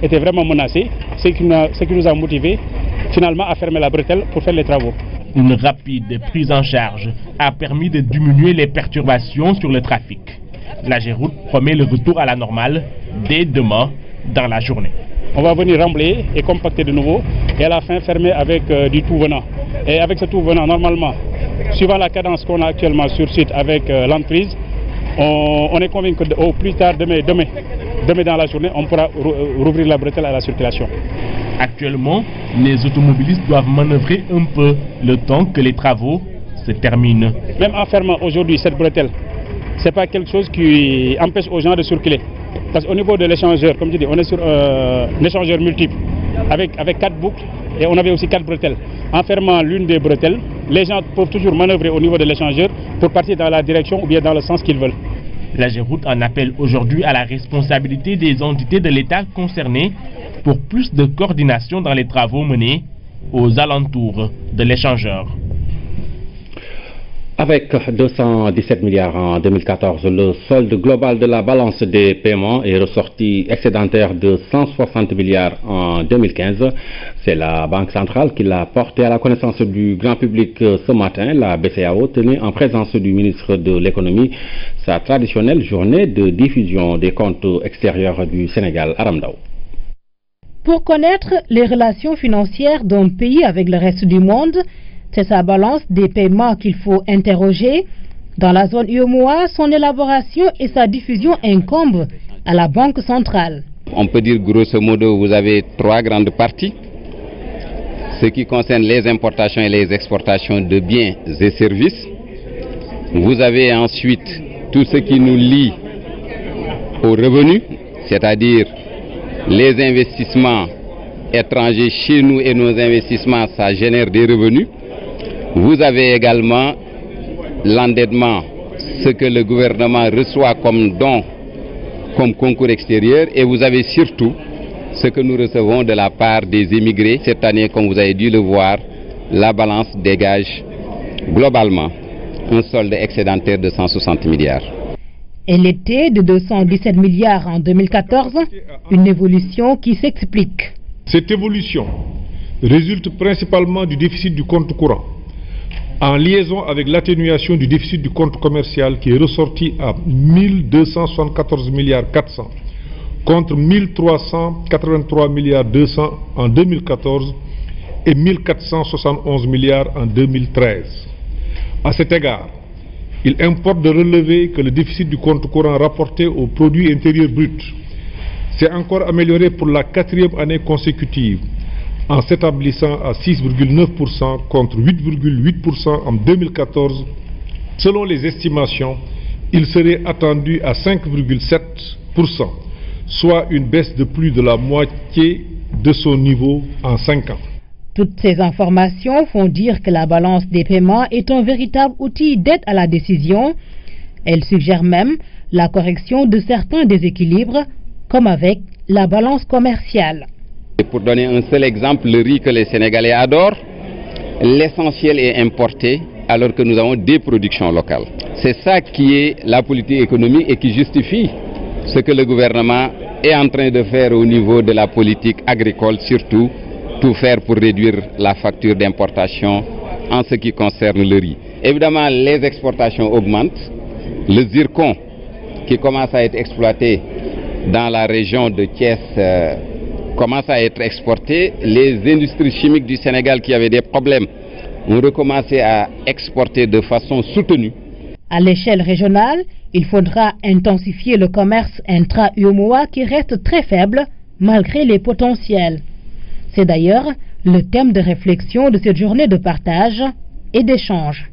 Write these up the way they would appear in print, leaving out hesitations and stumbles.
était vraiment menacée, ce qui nous a motivés finalement à fermer la bretelle pour faire les travaux. Une rapide prise en charge a permis de diminuer les perturbations sur le trafic. L'AGEROUTE promet le retour à la normale dès demain dans la journée. On va venir remblayer et compacter de nouveau et à la fin fermer avec du tout venant. Et avec ce tout venant, normalement, suivant la cadence qu'on a actuellement sur site avec l'entreprise, on est convaincu qu'au plus tard demain dans la journée, on pourra rouvrir la bretelle à la circulation. Actuellement, les automobilistes doivent manœuvrer un peu le temps que les travaux se terminent. Même en fermant aujourd'hui cette bretelle, ce n'est pas quelque chose qui empêche aux gens de circuler. Parce qu'au niveau de l'échangeur, comme je dis, on est sur un échangeur multiple avec 4 boucles et on avait aussi 4 bretelles. En fermant l'une des bretelles, les gens peuvent toujours manœuvrer au niveau de l'échangeur pour partir dans la direction ou bien dans le sens qu'ils veulent. L'AGEROUTE en appelle aujourd'hui à la responsabilité des entités de l'État concernées pour plus de coordination dans les travaux menés aux alentours de l'échangeur. Avec 217 milliards en 2014, le solde global de la balance des paiements est ressorti excédentaire de 160 milliards en 2015. C'est la Banque centrale qui l'a porté à la connaissance du grand public ce matin. La BCEAO tenait en présence du ministre de l'économie sa traditionnelle journée de diffusion des comptes extérieurs du Sénégal. Aram Ndao. Pour connaître les relations financières d'un pays avec le reste du monde, c'est sa balance des paiements qu'il faut interroger. Dans la zone UEMOA, son élaboration et sa diffusion incombent à la Banque centrale. On peut dire grosso modo, vous avez 3 grandes parties. Ce qui concerne les importations et les exportations de biens et services. Vous avez ensuite tout ce qui nous lie aux revenus, c'est-à-dire les investissements étrangers chez nous et nos investissements, ça génère des revenus. Vous avez également l'endettement, ce que le gouvernement reçoit comme don, comme concours extérieur, et vous avez surtout ce que nous recevons de la part des émigrés. Cette année, comme vous avez dû le voir, la balance dégage globalement un solde excédentaire de 160 milliards. Elle était de 217 milliards en 2014, une évolution qui s'explique. Cette évolution résulte principalement du déficit du compte courant, en liaison avec l'atténuation du déficit du compte commercial qui est ressorti à 1274 milliards 400 contre 1383 milliards 200 en 2014 et 1471 milliards en 2013. À cet égard, il importe de relever que le déficit du compte courant rapporté au produit intérieur brut s'est encore amélioré pour la 4e année consécutive, en s'établissant à 6,9% contre 8,8% en 2014. Selon les estimations, il serait attendu à 5,7%, soit une baisse de plus de la moitié de son niveau en 5 ans. Toutes ces informations font dire que la balance des paiements est un véritable outil d'aide à la décision. Elle suggère même la correction de certains déséquilibres, comme avec la balance commerciale. Et pour donner un seul exemple, le riz que les Sénégalais adorent, l'essentiel est importé alors que nous avons des productions locales. C'est ça qui est la politique économique et qui justifie ce que le gouvernement est en train de faire au niveau de la politique agricole, surtout tout faire pour réduire la facture d'importation en ce qui concerne le riz. Évidemment, les exportations augmentent. Le zircon qui commence à être exploité dans la région de Thiès commence à être exporté. Les industries chimiques du Sénégal qui avaient des problèmes ont recommencé à exporter de façon soutenue. À l'échelle régionale, il faudra intensifier le commerce intra-UEMOA qui reste très faible malgré les potentiels. C'est d'ailleurs le thème de réflexion de cette journée de partage et d'échange.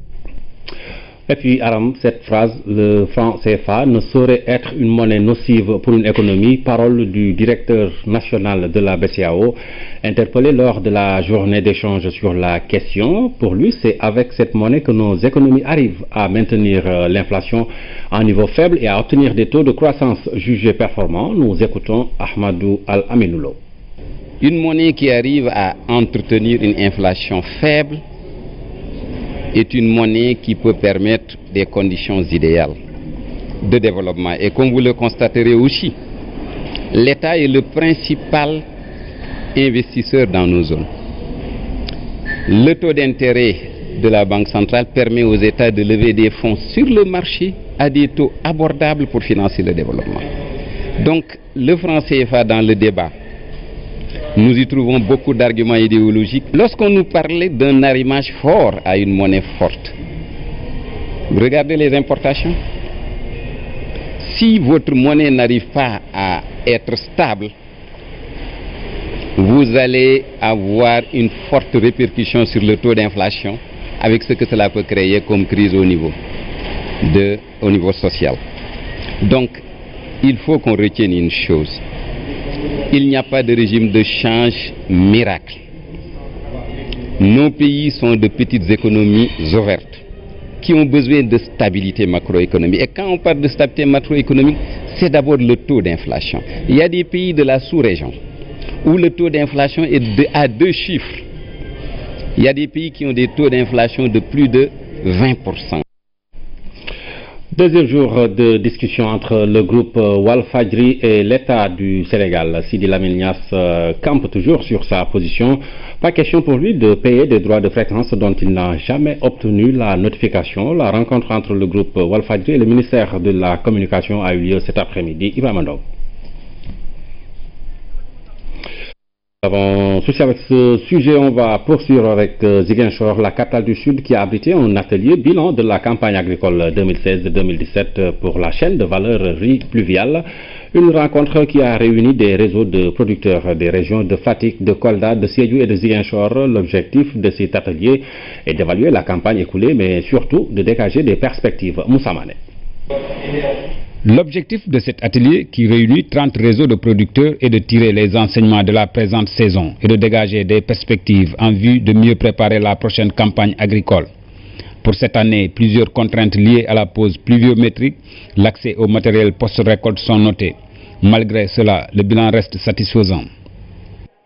Et puis, Aram, cette phrase, le franc CFA ne saurait être une monnaie nocive pour une économie, parole du directeur national de la BCEAO, interpellé lors de la journée d'échange sur la question. Pour lui, c'est avec cette monnaie que nos économies arrivent à maintenir l'inflation à un niveau faible et à obtenir des taux de croissance jugés performants. Nous écoutons Ahmadou Al-Aminoulo. Une monnaie qui arrive à entretenir une inflation faible est une monnaie qui peut permettre des conditions idéales de développement. Et comme vous le constaterez aussi, l'État est le principal investisseur dans nos zones. Le taux d'intérêt de la Banque centrale permet aux États de lever des fonds sur le marché à des taux abordables pour financer le développement. Donc, le franc CFA dans le débat, nous y trouvons beaucoup d'arguments idéologiques. Lorsqu'on nous parlait d'un arrimage fort à une monnaie forte, regardez les importations. Si votre monnaie n'arrive pas à être stable, vous allez avoir une forte répercussion sur le taux d'inflation, avec ce que cela peut créer comme crise au niveau social. Donc, il faut qu'on retienne une chose. Il n'y a pas de régime de change miracle. Nos pays sont de petites économies ouvertes qui ont besoin de stabilité macroéconomique. Et quand on parle de stabilité macroéconomique, c'est d'abord le taux d'inflation. Il y a des pays de la sous-région où le taux d'inflation est à 2 chiffres. Il y a des pays qui ont des taux d'inflation de plus de 20%. Deuxième jour de discussion entre le groupe Walfadjri et l'État du Sénégal. Sidi Lamine Niasse campe toujours sur sa position. Pas question pour lui de payer des droits de fréquence dont il n'a jamais obtenu la notification. La rencontre entre le groupe Walfadjri et le ministère de la Communication a eu lieu cet après-midi. Ibrahima Ndong. Avant souci avec ce sujet, on va poursuivre avec Ziguinchor, la capitale du Sud, qui a abrité un atelier bilan de la campagne agricole 2016-2017 pour la chaîne de valeur riz pluviale. Une rencontre qui a réuni des réseaux de producteurs des régions de Fatick, de Kolda, de Sédhiou et de Ziguinchor. L'objectif de cet atelier est d'évaluer la campagne écoulée, mais surtout de dégager des perspectives. Moussa Mané. L'objectif de cet atelier, qui réunit 30 réseaux de producteurs, est de tirer les enseignements de la présente saison et de dégager des perspectives en vue de mieux préparer la prochaine campagne agricole. Pour cette année, plusieurs contraintes liées à la pause pluviométrique, l'accès au matériel post-récolte sont notées. Malgré cela, le bilan reste satisfaisant.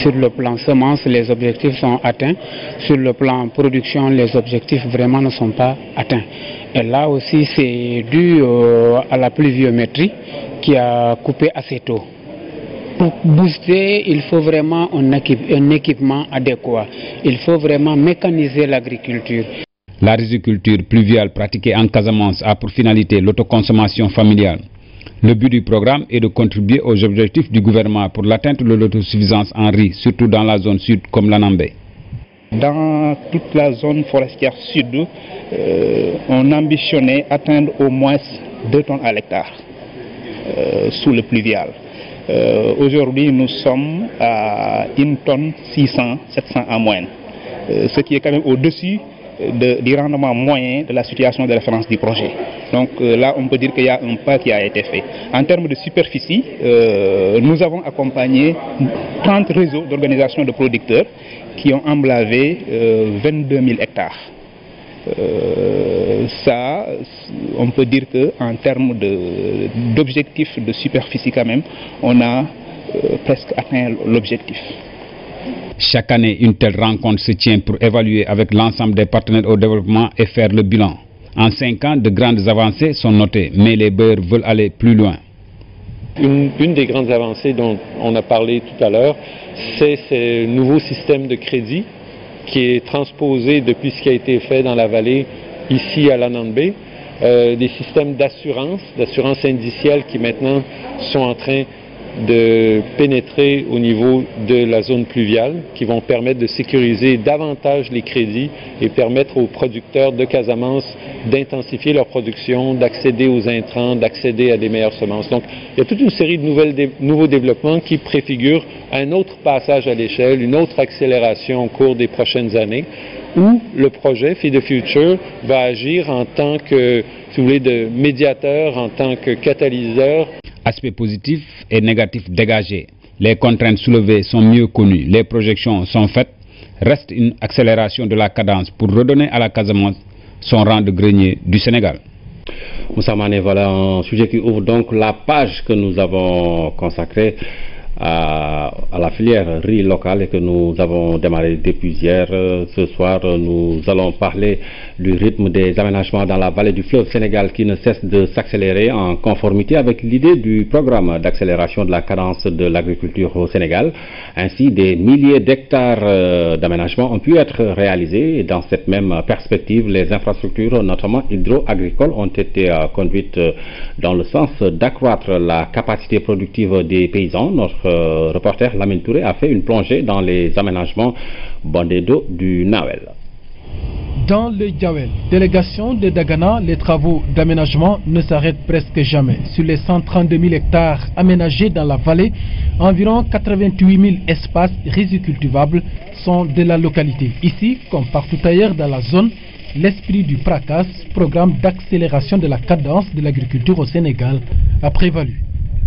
Sur le plan semences, les objectifs sont atteints. Sur le plan production, les objectifs vraiment ne sont pas atteints. Et là aussi, c'est dû à la pluviométrie qui a coupé assez tôt. Pour booster, il faut vraiment un équipement adéquat. Il faut vraiment mécaniser l'agriculture. La riziculture pluviale pratiquée en Casamance a pour finalité l'autoconsommation familiale. Le but du programme est de contribuer aux objectifs du gouvernement pour l'atteinte de l'autosuffisance en riz, surtout dans la zone sud comme l'Anambé. Dans toute la zone forestière sud, on ambitionnait atteindre au moins 2 tonnes à l'hectare sous le pluvial. Aujourd'hui, nous sommes à 1 tonne 600, 700 en moyenne, ce qui est quand même au-dessus du rendement moyen de la situation de référence du projet. Donc là, on peut dire qu'il y a un pas qui a été fait. En termes de superficie, nous avons accompagné 30 réseaux d'organisations de producteurs qui ont emblavé 22 000 hectares. Ça, on peut dire qu'en termes d'objectifs de superficie quand même, on a presque atteint l'objectif. Chaque année, une telle rencontre se tient pour évaluer avec l'ensemble des partenaires au développement et faire le bilan. En 5 ans, de grandes avancées sont notées, mais les bailleurs veulent aller plus loin. Une des grandes avancées dont on a parlé tout à l'heure, c'est ce nouveau système de crédit qui est transposé depuis ce qui a été fait dans la vallée, ici à l'Anambé. Des systèmes d'assurance indicielle qui maintenant sont en train de pénétrer au niveau de la zone pluviale, qui vont permettre de sécuriser davantage les crédits et permettre aux producteurs de Casamance d'intensifier leur production, d'accéder aux intrants, d'accéder à des meilleures semences. Donc, il y a toute une série de nouveaux développements qui préfigurent un autre passage à l'échelle, une autre accélération au cours des prochaines années, où le projet Feed the Future va agir en tant que, si vous voulez, de médiateur, en tant que catalyseur. Aspects positifs et négatifs dégagés. Les contraintes soulevées sont mieux connues. Les projections sont faites. Reste une accélération de la cadence pour redonner à la Casamance son rang de grenier du Sénégal. Moussa Mané, voilà un sujet qui ouvre donc la page que nous avons consacrée à la filière riz locale et que nous avons démarré depuis hier. Ce soir, nous allons parler du rythme des aménagements dans la vallée du fleuve Sénégal qui ne cesse de s'accélérer en conformité avec l'idée du programme d'accélération de la cadence de l'agriculture au Sénégal. Ainsi, des milliers d'hectares d'aménagements ont pu être réalisés et dans cette même perspective, les infrastructures, notamment hydro-agricoles, ont été conduites dans le sens d'accroître la capacité productive des paysans. Notre reporter Lamine Touré a fait une plongée dans les aménagements bondés d'eau du Nawel. Dans le Diawel, délégation de Dagana, les travaux d'aménagement ne s'arrêtent presque jamais. Sur les 132 000 hectares aménagés dans la vallée, environ 88 000 espaces rizicultivables sont de la localité. Ici, comme partout ailleurs dans la zone, l'esprit du PRACAS, programme d'accélération de la cadence de l'agriculture au Sénégal, a prévalu.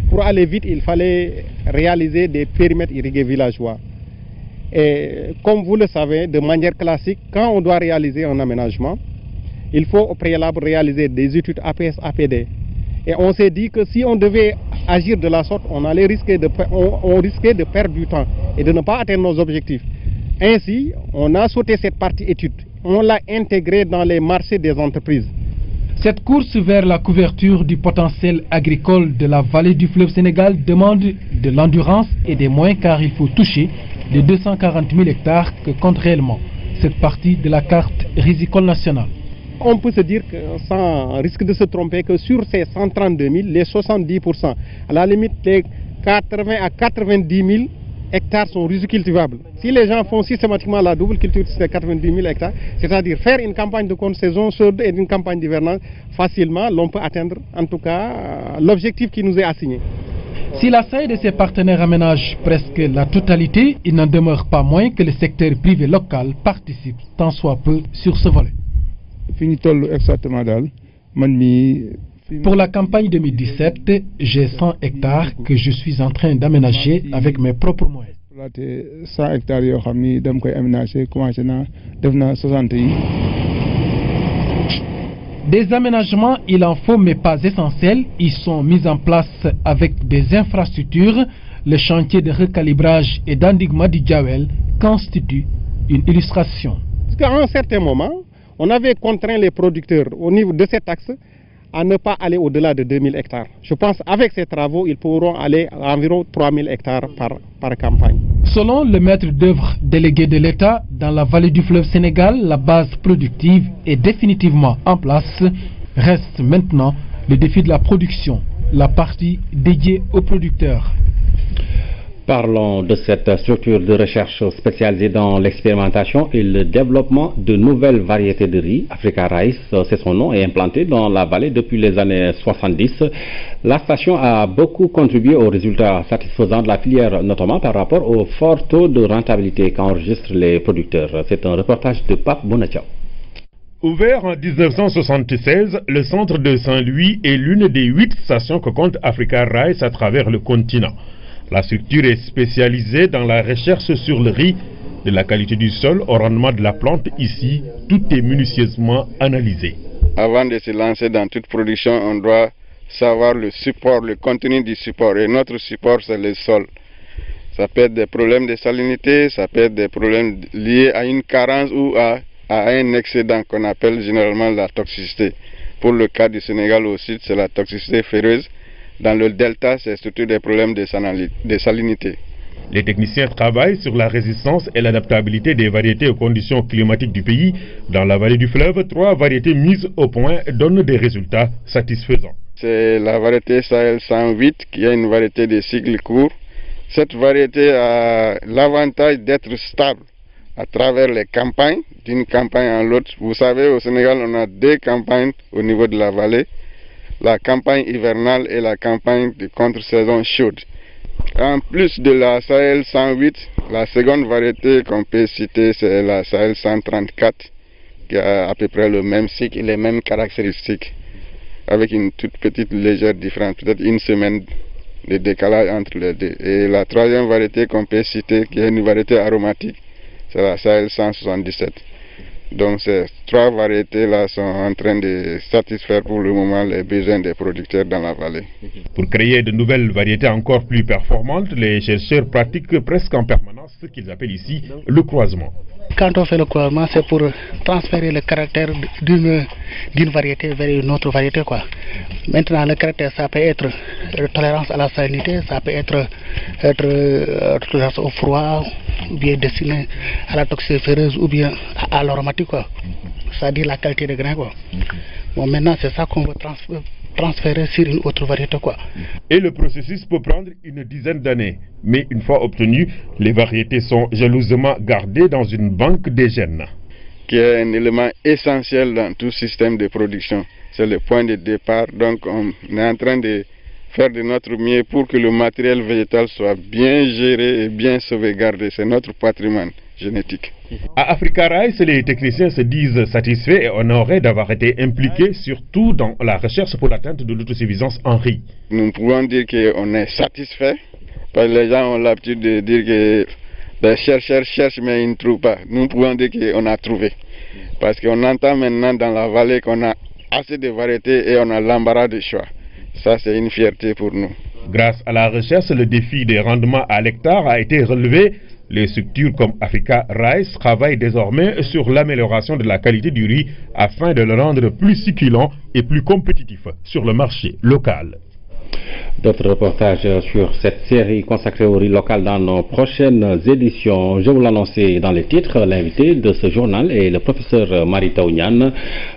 Pour aller vite, il fallait réaliser des périmètres irrigués villageois. Et comme vous le savez, de manière classique, quand on doit réaliser un aménagement, il faut au préalable réaliser des études APS-APD. Et on s'est dit que si on devait agir de la sorte, on risquait de perdre du temps et de ne pas atteindre nos objectifs. Ainsi, on a sauté cette partie étude. On l'a intégrée dans les marchés des entreprises. Cette course vers la couverture du potentiel agricole de la vallée du fleuve Sénégal demande de l'endurance et des moyens car il faut toucher les 240 000 hectares que compte réellement cette partie de la carte rizicole nationale. On peut se dire, sans risque de se tromper, que sur ces 132 000, les 70%, à la limite les 80 à 90 000 hectares sont rizicultivables. Si les gens font systématiquement la double culture de ces 90 000 hectares, c'est-à-dire faire une campagne de contre-saison chaude et une campagne d'hivernage, facilement, l'on peut atteindre en tout cas l'objectif qui nous est assigné. Si la SAE de ses partenaires aménage presque la totalité, il n'en demeure pas moins que le secteur privé local participe tant soit peu sur ce volet. Pour la campagne 2017, j'ai 100 hectares que je suis en train d'aménager avec mes propres moyens. 100 hectares, Des aménagements, il en faut, mais pas essentiels. Ils sont mis en place avec des infrastructures. Le chantier de recalibrage et d'endiguement du Diawel constitue une illustration. Parce qu'à un certain moment, on avait contraint les producteurs au niveau de cet axe à ne pas aller au-delà de 2000 hectares. Je pense qu'avec ces travaux, ils pourront aller à environ 3000 hectares par campagne. Selon le maître d'œuvre délégué de l'État, dans la vallée du fleuve Sénégal, la base productive est définitivement en place. Reste maintenant le défi de la production, la partie dédiée aux producteurs. Parlons de cette structure de recherche spécialisée dans l'expérimentation et le développement de nouvelles variétés de riz. Africa Rice, c'est son nom, est implantée dans la vallée depuis les années 70. La station a beaucoup contribué aux résultats satisfaisants de la filière, notamment par rapport au fort taux de rentabilité qu'enregistrent les producteurs. C'est un reportage de Pape Bonachao. Ouvert en 1976, le centre de Saint-Louis est l'une des 8 stations que compte Africa Rice à travers le continent. La structure est spécialisée dans la recherche sur le riz, de la qualité du sol au rendement de la plante. Ici, tout est minutieusement analysé. Avant de se lancer dans toute production, on doit savoir le support, le contenu du support. Et notre support, c'est le sol. Ça peut être des problèmes de salinité, ça peut être des problèmes liés à une carence ou à un excédent qu'on appelle généralement la toxicité. Pour le cas du Sénégal au sud, c'est la toxicité ferreuse. Dans le delta, c'est surtout des problèmes de salinité. Les techniciens travaillent sur la résistance et l'adaptabilité des variétés aux conditions climatiques du pays. Dans la vallée du fleuve, 3 variétés mises au point donnent des résultats satisfaisants. C'est la variété Sahel 108 qui est une variété de cycle court. Cette variété a l'avantage d'être stable à travers les campagnes, d'une campagne à l'autre. Vous savez, au Sénégal, on a 2 campagnes au niveau de la vallée. La campagne hivernale et la campagne de contre-saison chaude. En plus de la Sahel 108, la seconde variété qu'on peut citer, c'est la Sahel 134, qui a à peu près le même cycle et les mêmes caractéristiques, avec une toute petite légère différence, peut-être une semaine de décalage entre les deux. Et la troisième variété qu'on peut citer, qui est une variété aromatique, c'est la Sahel 177. Donc ces 3 variétés-là sont en train de satisfaire pour le moment les besoins des producteurs dans la vallée. Pour créer de nouvelles variétés encore plus performantes, les chercheurs pratiquent presque en permanence ce qu'ils appellent ici le croisement. Quand on fait le croisement, c'est pour transférer le caractère d'une variété vers une autre variété, quoi. Maintenant, le caractère, ça peut être tolérance à la salinité, ça peut être tolérance au froid, ou bien destiné à la toxiféreuse, ou bien à l'aromatique, quoi. C'est-à-dire la qualité des grains, quoi. Bon, maintenant, c'est ça qu'on veut transférer sur une autre variété, quoi. Et le processus peut prendre une dizaine d'années. Mais une fois obtenues, les variétés sont jalousement gardées dans une banque des gènes. Qui est un élément essentiel dans tout système de production. C'est le point de départ. Donc on est en train de faire de notre mieux pour que le matériel végétal soit bien géré et bien sauvegardé. C'est notre patrimoine génétique. À Africa Rice, les techniciens se disent satisfaits et honorés d'avoir été impliqués, surtout dans la recherche pour l'atteinte de l'autosuffisance en riz. Nous pouvons dire qu'on est satisfaits, parce que les gens ont l'habitude de dire que les chercheurs cherchent mais ils ne trouvent pas. Nous pouvons dire qu'on a trouvé, parce qu'on entend maintenant dans la vallée qu'on a assez de variétés et on a l'embarras de choix. Ça, c'est une fierté pour nous. Grâce à la recherche, le défi des rendements à l'hectare a été relevé. Les structures comme Africa Rice travaillent désormais sur l'amélioration de la qualité du riz afin de le rendre plus succulent et plus compétitif sur le marché local. D'autres reportages sur cette série consacrée au riz local dans nos prochaines éditions. Je vous l'annonçais dans les titres, l'invité de ce journal est le professeur Mary Teuw Niane,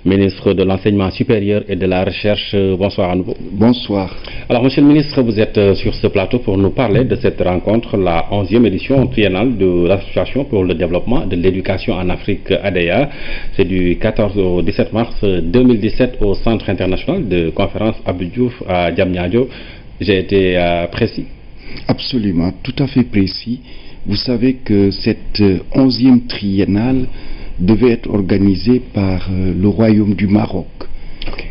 ministre de l'Enseignement supérieur et de la Recherche. Bonsoir à nouveau. Bonsoir. Alors, monsieur le ministre, vous êtes sur ce plateau pour nous parler de cette rencontre, la 11e édition triennale de l'Association pour le développement de l'éducation en Afrique, ADEA. C'est du 14 au 17 mars 2017 au Centre international de conférence Abdou Diouf à Diamniadio. J'ai été précis? Absolument, tout à fait précis. Vous savez que cette 11e triennale devait être organisée par le Royaume du Maroc.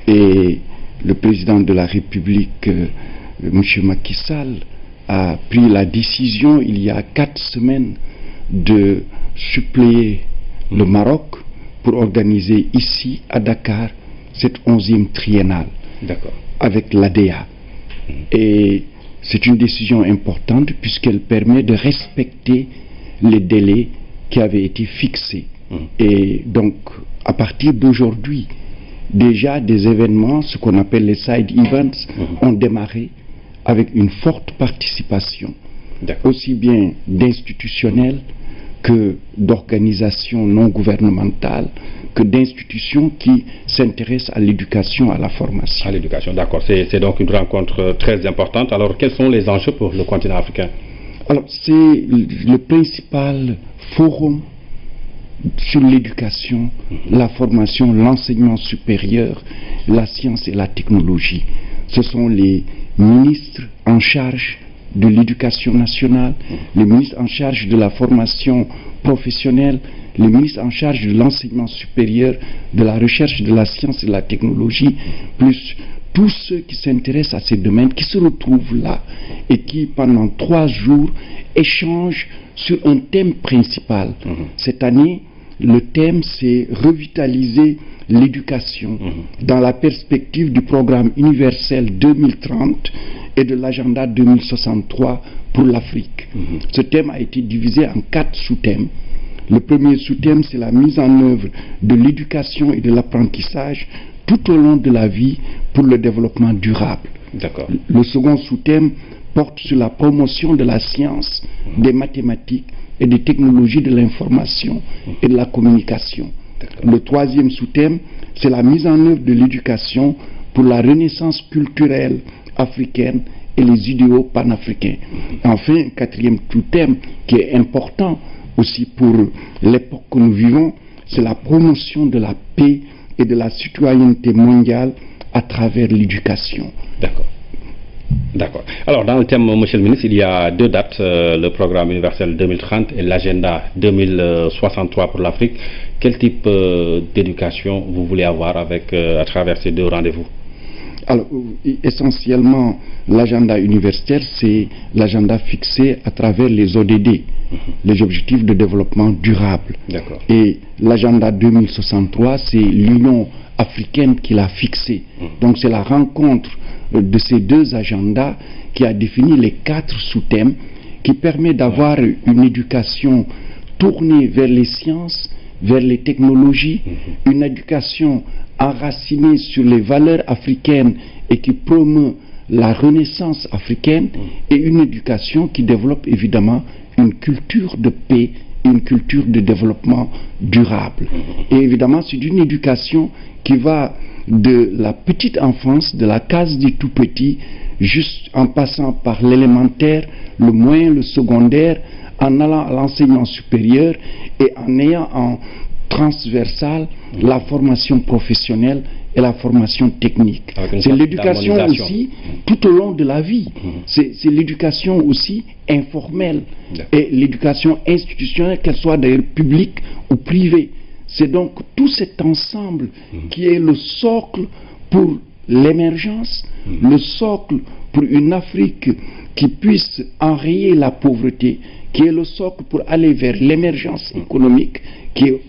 Et le président de la République, M. Macky Sall, a pris la décision il y a 4 semaines de suppléer le Maroc pour organiser ici à Dakar cette 11e triennale avec l'ADEA. Et c'est une décision importante puisqu'elle permet de respecter les délais qui avaient été fixés. Et donc, à partir d'aujourd'hui, déjà des événements, ce qu'on appelle les side events, ont démarré avec une forte participation, aussi bien d'institutionnels que d'organisations non gouvernementales, que d'institutions qui s'intéressent à l'éducation, à la formation. À l'éducation, d'accord. C'est donc une rencontre très importante. Alors, quels sont les enjeux pour le continent africain? Alors, c'est le principal forum sur l'éducation, la formation, l'enseignement supérieur, la science et la technologie. Ce sont les ministres en charge de l'éducation nationale, les ministres en charge de la formation professionnelle, les ministres en charge de l'enseignement supérieur, de la recherche, de la science et de la technologie, plus tous ceux qui s'intéressent à ces domaines, qui se retrouvent là et qui, pendant 3 jours, échangent sur un thème principal. Cette année, le thème, c'est revitaliser l'éducation dans la perspective du programme universel 2030 et de l'agenda 2063 pour l'Afrique. Ce thème a été divisé en 4 sous-thèmes. Le premier sous-thème, c'est la mise en œuvre de l'éducation et de l'apprentissage tout au long de la vie pour le développement durable. Le second sous-thème porte sur la promotion de la science, des mathématiques et des technologies de l'information et de la communication. Le troisième sous-thème, c'est la mise en œuvre de l'éducation pour la renaissance culturelle africaine et les idéaux panafricains. Enfin, un quatrième sous-thème qui est important aussi pour l'époque que nous vivons, c'est la promotion de la paix et de la citoyenneté mondiale à travers l'éducation. D'accord. Alors, dans le thème, monsieur le ministre, il y a 2 dates, le programme universel 2030 et l'agenda 2063 pour l'Afrique. Quel type d'éducation vous voulez avoir à travers ces 2 rendez-vous? Alors, essentiellement, l'agenda universitaire, c'est l'agenda fixé à travers les ODD, les objectifs de développement durable. Et l'agenda 2063, c'est l'Union africaine qui l'a fixé. Donc c'est la rencontre de ces deux agendas qui a défini les 4 sous-thèmes qui permet d'avoir une éducation tournée vers les sciences, vers les technologies, une éducation enracinée sur les valeurs africaines et qui promeut la renaissance africaine, et une éducation qui développe évidemment une culture de paix, une culture de développement durable. Et évidemment, c'est une éducation qui va de la petite enfance, de la case du tout petit, juste en passant par l'élémentaire, le moyen, le secondaire, en allant à l'enseignement supérieur et en ayant en transversal la formation professionnelle et la formation technique. C'est l'éducation aussi tout au long de la vie. C'est l'éducation aussi informelle et l'éducation institutionnelle, qu'elle soit d'ailleurs publique ou privée. C'est donc tout cet ensemble qui est le socle pour l'émergence, le socle pour une Afrique qui puisse enrayer la pauvreté, qui est le socle pour aller vers l'émergence économique, qui est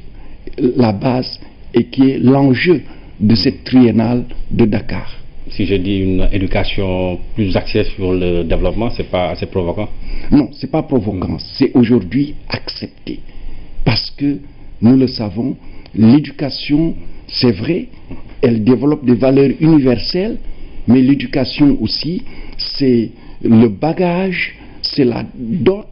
la base et qui est l'enjeu de cette triennale de Dakar. Si je dis une éducation plus axée sur le développement, c'est pas assez provoquant? Non, c'est pas provoquant, c'est aujourd'hui accepté. Parce que, nous le savons, l'éducation, c'est vrai, elle développe des valeurs universelles, mais l'éducation aussi, c'est le bagage, c'est la dot,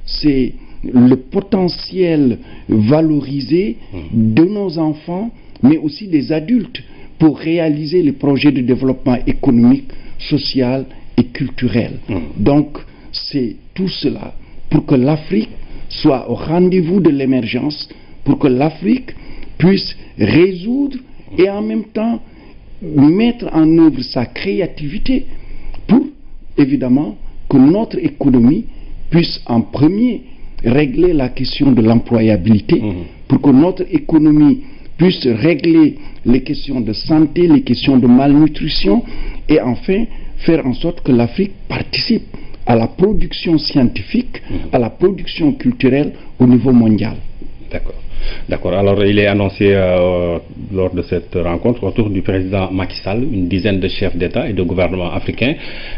c'est le potentiel valorisé de nos enfants, mais aussi des adultes, pour réaliser les projets de développement économique, social et culturel. Donc, c'est tout cela pour que l'Afrique soit au rendez-vous de l'émergence, pour que l'Afrique puisse résoudre et en même temps mettre en œuvre sa créativité pour, évidemment, que notre économie puisse en premier régler la question de l'employabilité, pour que notre économie puisse régler les questions de santé, les questions de malnutrition, et enfin faire en sorte que l'Afrique participe à la production scientifique, à la production culturelle au niveau mondial. D'accord. D'accord. Alors, il est annoncé lors de cette rencontre autour du président Macky Sall, une dizaine de chefs d'État et de gouvernements africains,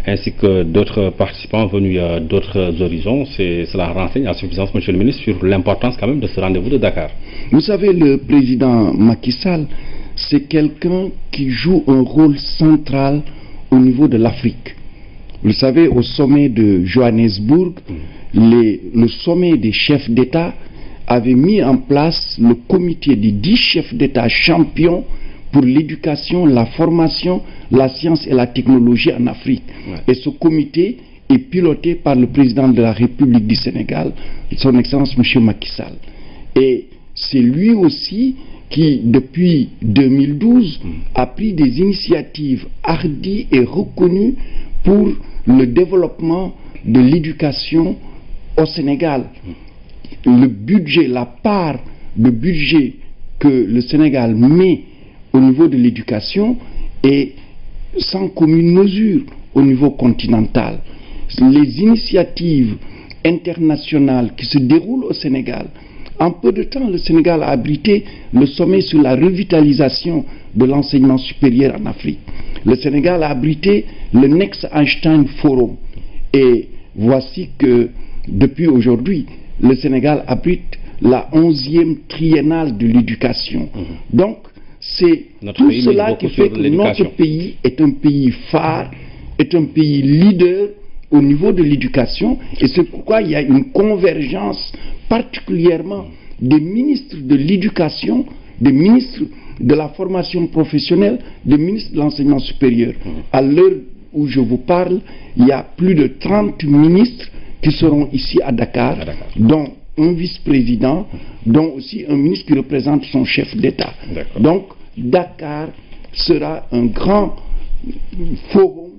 ainsi que d'autres participants venus d'autres horizons. Cela renseigne à suffisance, Monsieur le ministre, sur l'importance quand même de ce rendez-vous de Dakar. Vous savez, le président Macky Sall, c'est quelqu'un qui joue un rôle central au niveau de l'Afrique. Vous savez, au sommet de Johannesburg, le sommet des chefs d'État avait mis en place le comité des 10 chefs d'État champions pour l'éducation, la formation, la science et la technologie en Afrique. Et ce comité est piloté par le président de la République du Sénégal, son Excellence M. Macky Sall. Et c'est lui aussi qui, depuis 2012, a pris des initiatives hardies et reconnues pour le développement de l'éducation au Sénégal. Le budget, la part de budget que le Sénégal met au niveau de l'éducation est sans commune mesure au niveau continental. Les initiatives internationales qui se déroulent au Sénégal, en peu de temps, le Sénégal a abrité le sommet sur la revitalisation de l'enseignement supérieur en Afrique. Le Sénégal a abrité le Next Einstein Forum. Et voici que, depuis aujourd'hui, le Sénégal abrite la 11e triennale de l'éducation. Donc, c'est tout cela qui fait que notre pays est un pays phare, est un pays leader au niveau de l'éducation, et c'est pourquoi il y a une convergence particulièrement des ministres de l'éducation, des ministres de la formation professionnelle, des ministres de l'enseignement supérieur. À l'heure où je vous parle, il y a plus de 30 ministres qui seront ici à Dakar, dont un vice-président, dont aussi un ministre qui représente son chef d'État. Donc, Dakar sera un grand forum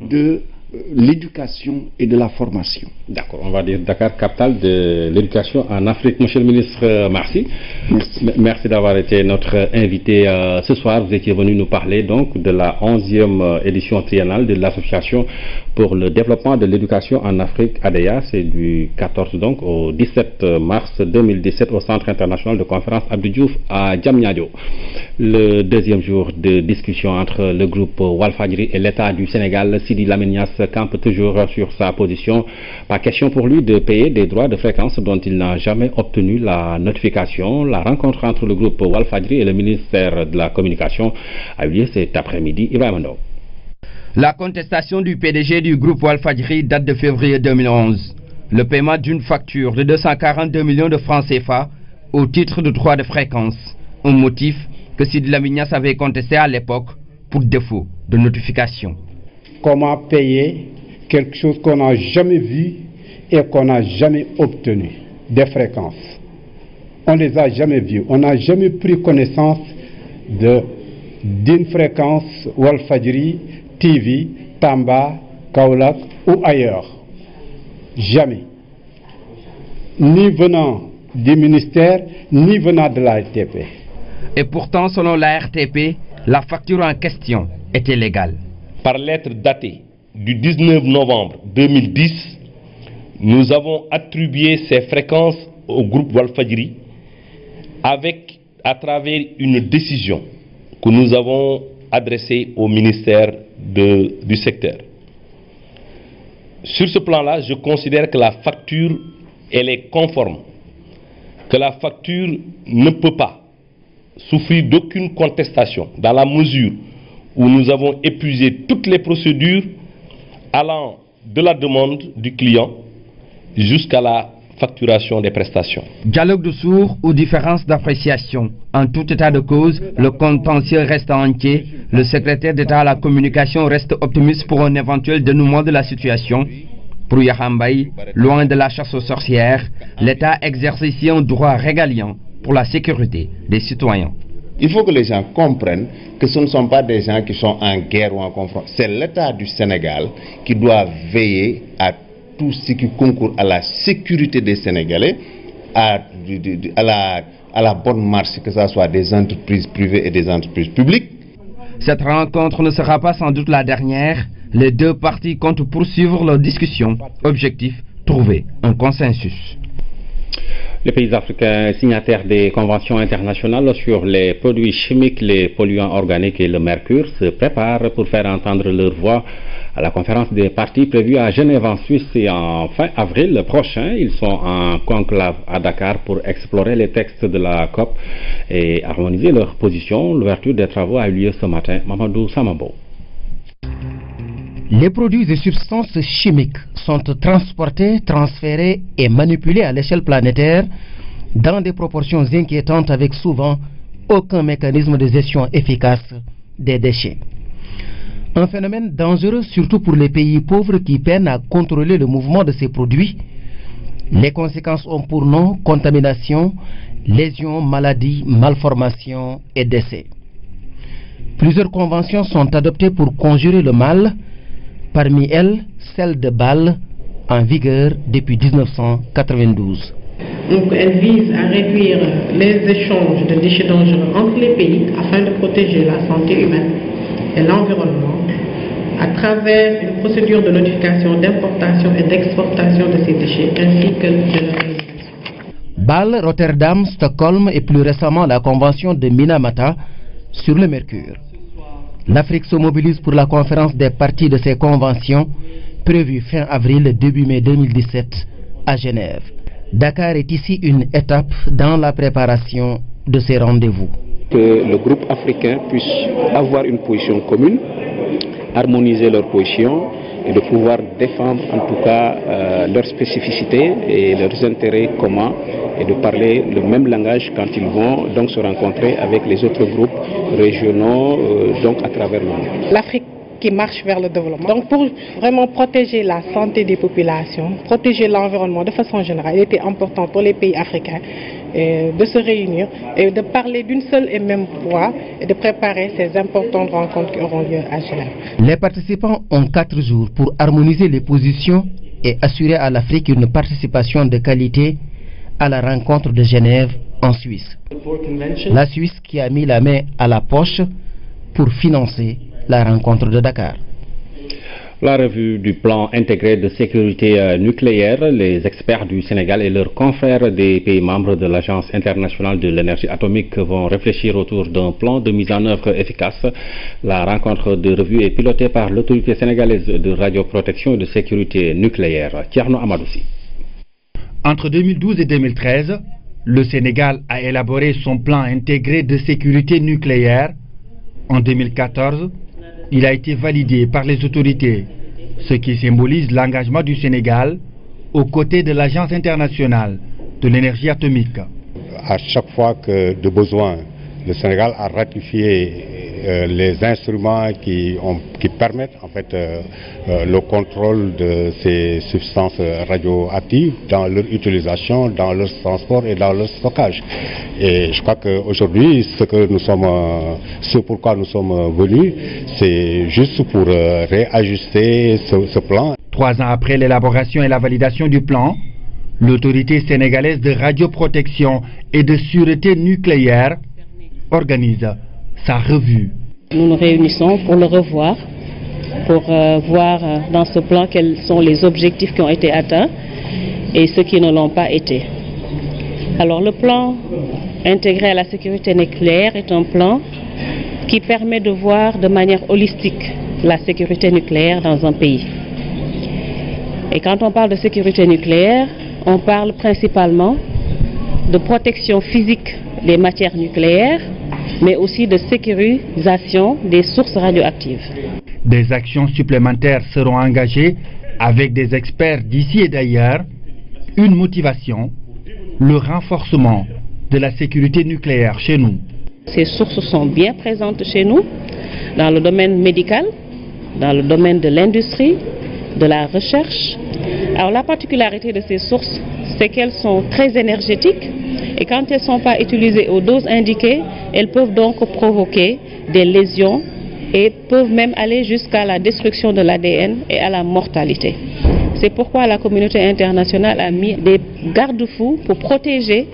de l'éducation et de la formation. D'accord, on va dire Dakar, capitale de l'éducation en Afrique. Monsieur le ministre, merci. Merci d'avoir été notre invité ce soir. Vous étiez venu nous parler donc de la 11e édition triennale de l'association pour le développement de l'éducation en Afrique, ADEA. C'est du 14 donc au 17 mars 2017 au Centre international de conférence Abdou Diouf à Diamniadio. Le deuxième jour de discussion entre le groupe Walfadjri et l'État du Sénégal. Sidi Lamine Niasse campe toujours sur sa position. Pas question pour lui de payer des droits de fréquence dont il n'a jamais obtenu la notification. La rencontre entre le groupe Walfadjri et le ministère de la Communication a eu lieu cet après-midi. Ibrahim Ndo. La contestation du PDG du groupe Walfadjri date de février 2011. Le paiement d'une facture de 242 millions de francs CFA au titre de droits de fréquence. Un motif que Sidi Lamine Niasse avait contesté à l'époque pour défaut de notification. Comment payer quelque chose qu'on n'a jamais vu et qu'on n'a jamais obtenu, des fréquences. On ne les a jamais vues, on n'a jamais pris connaissance d'une fréquence Walfadjri, TV, Tamba, Kaolack ou ailleurs. Jamais. Ni venant du ministère, ni venant de la RTP. Et pourtant, selon la RTP, la facture en question était légale. Par lettre datée du 19 novembre 2010, nous avons attribué ces fréquences au groupe Walfadjri à travers une décision que nous avons adressée au ministère du secteur. Sur ce plan-là, je considère que la facture, elle est conforme, que la facture ne peut pas souffrir d'aucune contestation dans la mesure où nous avons épuisé toutes les procédures allant de la demande du client jusqu'à la facturation des prestations. Dialogue de sourds ou différence d'appréciation. En tout état de cause, le contentieux reste entier. Le secrétaire d'État à la communication reste optimiste pour un éventuel dénouement de la situation. Pour Yahambaï, loin de la chasse aux sorcières, l'État exerce ici un droit régalien pour la sécurité des citoyens. Il faut que les gens comprennent que ce ne sont pas des gens qui sont en guerre ou en conflit. C'est l'État du Sénégal qui doit veiller à tout ce qui concourt à la sécurité des Sénégalais, à la bonne marche, que ce soit des entreprises privées et des entreprises publiques. Cette rencontre ne sera pas sans doute la dernière. Les deux parties comptent poursuivre leurs discussions. Objectif, trouver un consensus. Les pays africains signataires des conventions internationales sur les produits chimiques, les polluants organiques et le mercure se préparent pour faire entendre leur voix à la conférence des parties prévue à Genève en Suisse et en fin avril prochain. Ils sont en conclave à Dakar pour explorer les textes de la COP et harmoniser leur position. L'ouverture des travaux a eu lieu ce matin. Mamadou Samambo. Les produits et substances chimiques sont transportés, transférés et manipulés à l'échelle planétaire dans des proportions inquiétantes avec souvent aucun mécanisme de gestion efficace des déchets. Un phénomène dangereux surtout pour les pays pauvres qui peinent à contrôler le mouvement de ces produits. Les conséquences ont pour nom contamination, lésions, maladies, malformations et décès. Plusieurs conventions sont adoptées pour conjurer le mal. Parmi elles, celle de Bâle, en vigueur depuis 1992. Donc elle vise à réduire les échanges de déchets dangereux entre les pays afin de protéger la santé humaine et l'environnement à travers une procédure de notification d'importation et d'exportation de ces déchets ainsi que de leur élimination. Bâle, Rotterdam, Stockholm et plus récemment la convention de Minamata sur le mercure. L'Afrique se mobilise pour la conférence des parties de ces conventions prévue fin avril, début mai 2017 à Genève. Dakar est ici une étape dans la préparation de ces rendez-vous. Que le groupe africain puisse avoir une position commune, harmoniser leur position et de pouvoir défendre en tout cas leurs spécificités et leurs intérêts communs et de parler le même langage quand ils vont donc se rencontrer avec les autres groupes régionaux donc à travers le monde. L'Afrique qui marche vers le développement. Donc pour vraiment protéger la santé des populations, protéger l'environnement de façon générale, il était important pour les pays africains de se réunir et de parler d'une seule et même voix et de préparer ces importantes rencontres qui auront lieu à Genève. Les participants ont 4 jours pour harmoniser les positions et assurer à l'Afrique une participation de qualité à la rencontre de Genève en Suisse. La Suisse qui a mis la main à la poche pour financer la rencontre de Dakar. La revue du plan intégré de sécurité nucléaire, les experts du Sénégal et leurs confrères des pays membres de l'Agence internationale de l'énergie atomique vont réfléchir autour d'un plan de mise en œuvre efficace. La rencontre de revue est pilotée par l'autorité sénégalaise de radioprotection et de sécurité nucléaire, Thierno Amadoussi. Entre 2012 et 2013, le Sénégal a élaboré son plan intégré de sécurité nucléaire. En 2014, il a été validé par les autorités, ce qui symbolise l'engagement du Sénégal aux côtés de l'Agence internationale de l'énergie atomique. À chaque fois que de besoin, le Sénégal a ratifié les instruments qui permettent en fait le contrôle de ces substances radioactives dans leur utilisation, dans leur transport et dans leur stockage. Et je crois qu'aujourd'hui, ce pourquoi nous sommes venus, c'est juste pour réajuster ce plan. 3 ans après l'élaboration et la validation du plan, l'autorité sénégalaise de radioprotection et de sûreté nucléaire organise sa revue. Nous nous réunissons pour le revoir, pour voir dans ce plan quels sont les objectifs qui ont été atteints et ceux qui ne l'ont pas été. Alors le plan intégré à la sécurité nucléaire est un plan qui permet de voir de manière holistique la sécurité nucléaire dans un pays. Et quand on parle de sécurité nucléaire, on parle principalement de protection physique des matières nucléaires, mais aussi de sécurisation des sources radioactives. Des actions supplémentaires seront engagées avec des experts d'ici et d'ailleurs. Une motivation, le renforcement de la sécurité nucléaire chez nous. Ces sources sont bien présentes chez nous, dans le domaine médical, dans le domaine de l'industrie, de la recherche. Alors la particularité de ces sources, c'est qu'elles sont très énergétiques et quand elles ne sont pas utilisées aux doses indiquées, elles peuvent donc provoquer des lésions et peuvent même aller jusqu'à la destruction de l'ADN et à la mortalité. C'est pourquoi la communauté internationale a mis des garde-fous pour protéger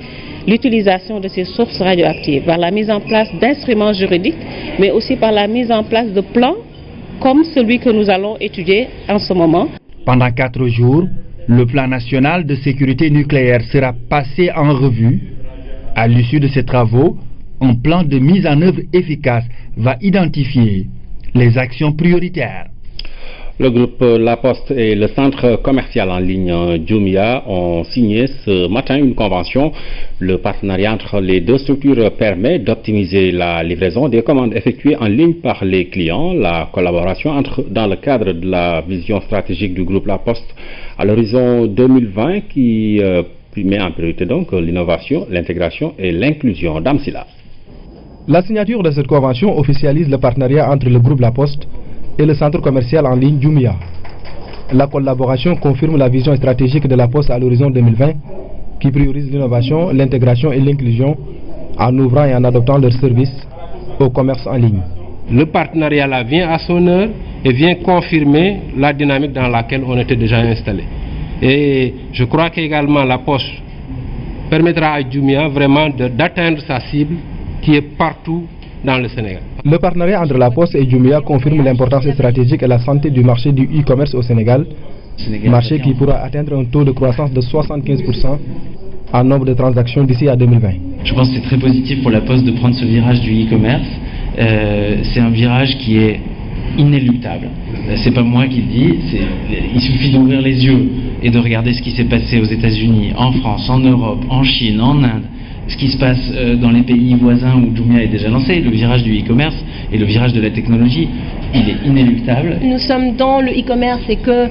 l'utilisation de ces sources radioactives par la mise en place d'instruments juridiques, mais aussi par la mise en place de plans comme celui que nous allons étudier en ce moment. Pendant 4 jours, le plan national de sécurité nucléaire sera passé en revue. À l'issue de ces travaux, un plan de mise en œuvre efficace va identifier les actions prioritaires. Le groupe La Poste et le centre commercial en ligne Jumia ont signé ce matin une convention. Le partenariat entre les deux structures permet d'optimiser la livraison des commandes effectuées en ligne par les clients. La collaboration entre dans le cadre de la vision stratégique du groupe La Poste à l'horizon 2020 qui met en priorité donc l'innovation, l'intégration et l'inclusion. Dame Silla. La signature de cette convention officialise le partenariat entre le groupe La Poste et le centre commercial en ligne Jumia. La collaboration confirme la vision stratégique de La Poste à l'horizon 2020 qui priorise l'innovation, l'intégration et l'inclusion en ouvrant et en adoptant leurs services au commerce en ligne. Le partenariat là vient à son heure et vient confirmer la dynamique dans laquelle on était déjà installé. Et je crois qu'également La Poste permettra à Jumia vraiment d'atteindre sa cible qui est partout dans le Sénégal. Le partenariat entre La Poste et Jumia confirme l'importance stratégique et la santé du marché du e-commerce au Sénégal, marché qui pourra atteindre un taux de croissance de 75% en nombre de transactions d'ici à 2020. Je pense que c'est très positif pour La Poste de prendre ce virage du e-commerce. C'est un virage qui est inéluctable. C'est pas moi qui le dis, il suffit d'ouvrir les yeux et de regarder ce qui s'est passé aux États-Unis, en France, en Europe, en Chine, en Inde. ce qui se passe dans les pays voisins où Jumia est déjà lancé, le virage du e-commerce et le virage de la technologie, il est inéluctable. Nous sommes dans le e-commerce et que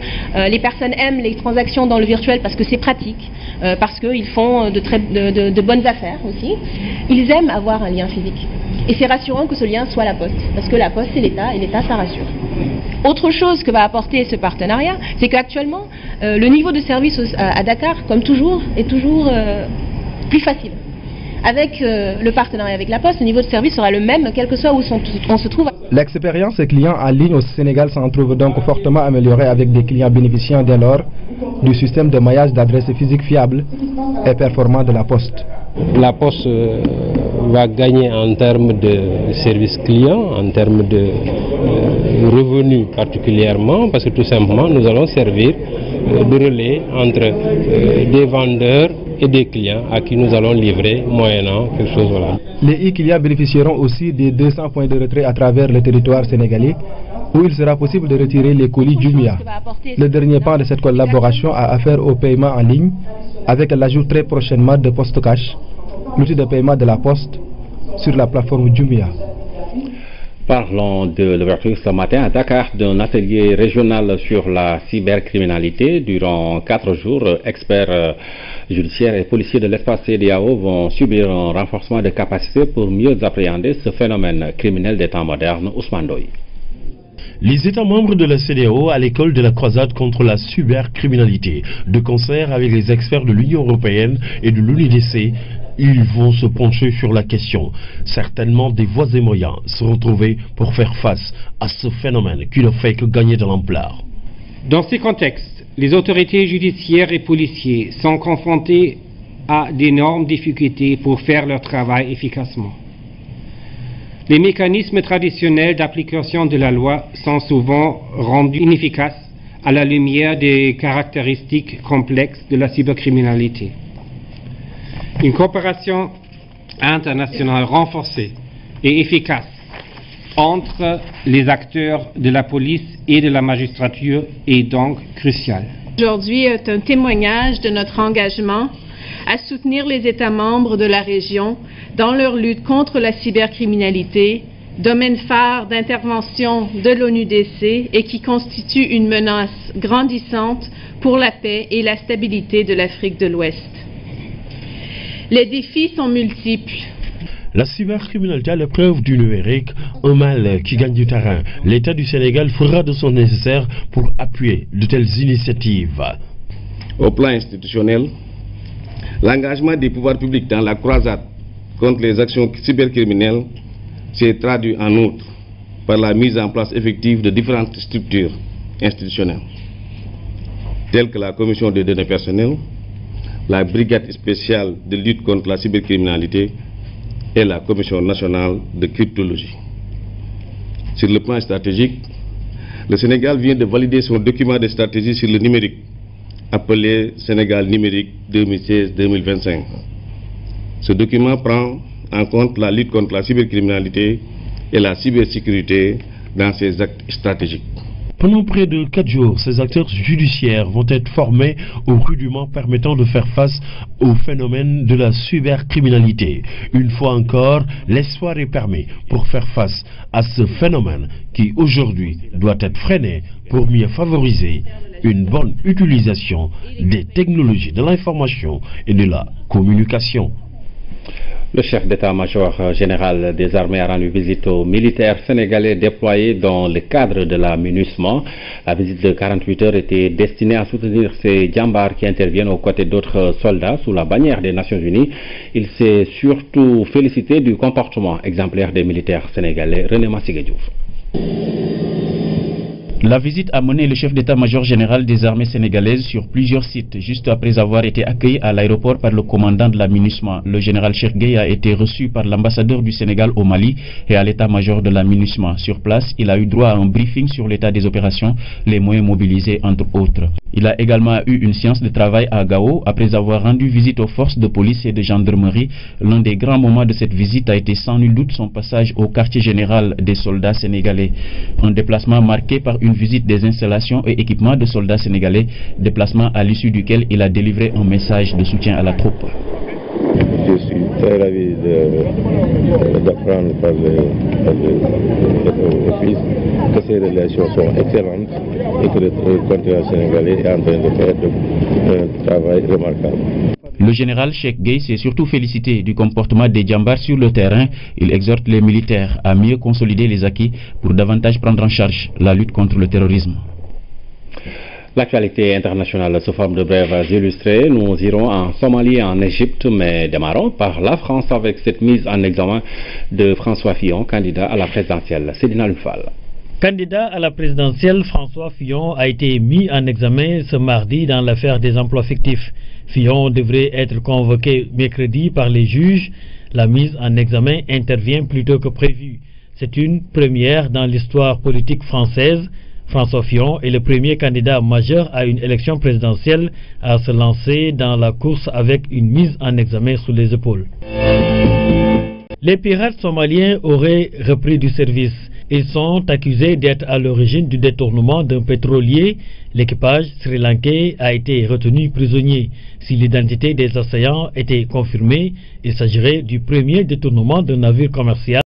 les personnes aiment les transactions dans le virtuel parce que c'est pratique, parce qu'ils font de bonnes affaires aussi. Ils aiment avoir un lien physique. Et c'est rassurant que ce lien soit la Poste, parce que la Poste c'est l'État et l'État ça rassure. Autre chose que va apporter ce partenariat, c'est qu'actuellement le niveau de service à Dakar, comme toujours, est toujours plus facile. Avec le partenariat avec la Poste, le niveau de service sera le même, quel que soit où on se trouve. L'expérience des clients en ligne au Sénégal s'en trouve donc fortement améliorée avec des clients bénéficiant dès lors du système de maillage d'adresses physiques fiable et performant de la Poste. La Poste va gagner en termes de service client, en termes de revenus particulièrement, parce que tout simplement nous allons servir de relais entre des vendeurs et des clients à qui nous allons livrer moyennant quelque chose. Voilà. Les e-clients bénéficieront aussi des 200 points de retrait à travers le territoire sénégalais où il sera possible de retirer les colis Jumia. Le dernier pan de cette collaboration a affaire au paiement en ligne avec l'ajout très prochainement de Poste Cash, l'outil de paiement de la Poste sur la plateforme Jumia. Parlons de l'ouverture ce matin à Dakar d'un atelier régional sur la cybercriminalité. Durant 4 jours, experts judiciaires et policiers de l'espace CEDEAO vont subir un renforcement de capacités pour mieux appréhender ce phénomène criminel des temps modernes. Ousmane Doy. Les États membres de la CEDEAO à l'école de la croisade contre la cybercriminalité, de concert avec les experts de l'Union européenne et de l'UNIDC, ils vont se pencher sur la question. Certainement des voies et moyens seront trouvés pour faire face à ce phénomène qui ne fait que gagner de l'ampleur. Dans ces contextes, les autorités judiciaires et policiers sont confrontés à d'énormes difficultés pour faire leur travail efficacement. Les mécanismes traditionnels d'application de la loi sont souvent rendus inefficaces à la lumière des caractéristiques complexes de la cybercriminalité. Une coopération internationale renforcée et efficace entre les acteurs de la police et de la magistrature est donc cruciale. Aujourd'hui est un témoignage de notre engagement à soutenir les États membres de la région dans leur lutte contre la cybercriminalité, domaine phare d'intervention de l'ONUDC et qui constitue une menace grandissante pour la paix et la stabilité de l'Afrique de l'Ouest. Les défis sont multiples. La cybercriminalité à l'épreuve du numérique, un mal qui gagne du terrain. L'État du Sénégal fera de son nécessaire pour appuyer de telles initiatives. Au plan institutionnel, l'engagement des pouvoirs publics dans la croisade contre les actions cybercriminelles s'est traduit en outre par la mise en place effective de différentes structures institutionnelles, telles que la Commission des données personnelles, la Brigade spéciale de lutte contre la cybercriminalité et la Commission nationale de cryptologie. Sur le plan stratégique, le Sénégal vient de valider son document de stratégie sur le numérique, appelé Sénégal numérique 2016-2025. Ce document prend en compte la lutte contre la cybercriminalité et la cybersécurité dans ses actes stratégiques. Pendant près de 4 jours, ces acteurs judiciaires vont être formés aux rudiments permettant de faire face au phénomène de la cybercriminalité. Une fois encore, l'espoir est permis pour faire face à ce phénomène qui aujourd'hui doit être freiné pour mieux favoriser une bonne utilisation des technologies de l'information et de la communication. Le chef d'état-major général des armées a rendu visite aux militaires sénégalais déployés dans le cadre de la MINUSMA. La visite de 48 heures était destinée à soutenir ces djambars qui interviennent aux côtés d'autres soldats sous la bannière des Nations Unies. Il s'est surtout félicité du comportement exemplaire des militaires sénégalais. René Massiga Diouf. La visite a mené le chef d'état-major général des armées sénégalaises sur plusieurs sites, juste après avoir été accueilli à l'aéroport par le commandant de la MINUSMA. Le général Cheikh Gueye a été reçu par l'ambassadeur du Sénégal au Mali et à l'état-major de la MINUSMA. Sur place, il a eu droit à un briefing sur l'état des opérations, les moyens mobilisés entre autres. Il a également eu une séance de travail à Gao après avoir rendu visite aux forces de police et de gendarmerie. L'un des grands moments de cette visite a été sans nul doute son passage au quartier général des soldats sénégalais. Un déplacement marqué par une visite des installations et équipements de soldats sénégalais, déplacement à l'issue duquel il a délivré un message de soutien à la troupe. je suis très ravi d'apprendre par l'Office que ces relations sont excellentes et que le continent sénégalais est en train de faire un travail remarquable. Le général Cheikh Gueye s'est surtout félicité du comportement des djambars sur le terrain. Il exhorte les militaires à mieux consolider les acquis pour davantage prendre en charge la lutte contre le terrorisme. L'actualité internationale sous forme de brèves illustrées. Nous irons en Somalie et en Égypte, mais démarrons par la France avec cette mise en examen de François Fillon, candidat à la présidentielle. Cédina Lufal. Candidat à la présidentielle, François Fillon a été mis en examen ce mardi dans l'affaire des emplois fictifs. Fillon devrait être convoqué mercredi par les juges. La mise en examen intervient plus tôt que prévu. C'est une première dans l'histoire politique française. François Fillon est le premier candidat majeur à une élection présidentielle à se lancer dans la course avec une mise en examen sous les épaules. Les pirates somaliens auraient repris du service. Ils sont accusés d'être à l'origine du détournement d'un pétrolier. L'équipage sri-lankais a été retenu prisonnier. Si l'identité des assaillants était confirmée, il s'agirait du premier détournement d'un navire commercial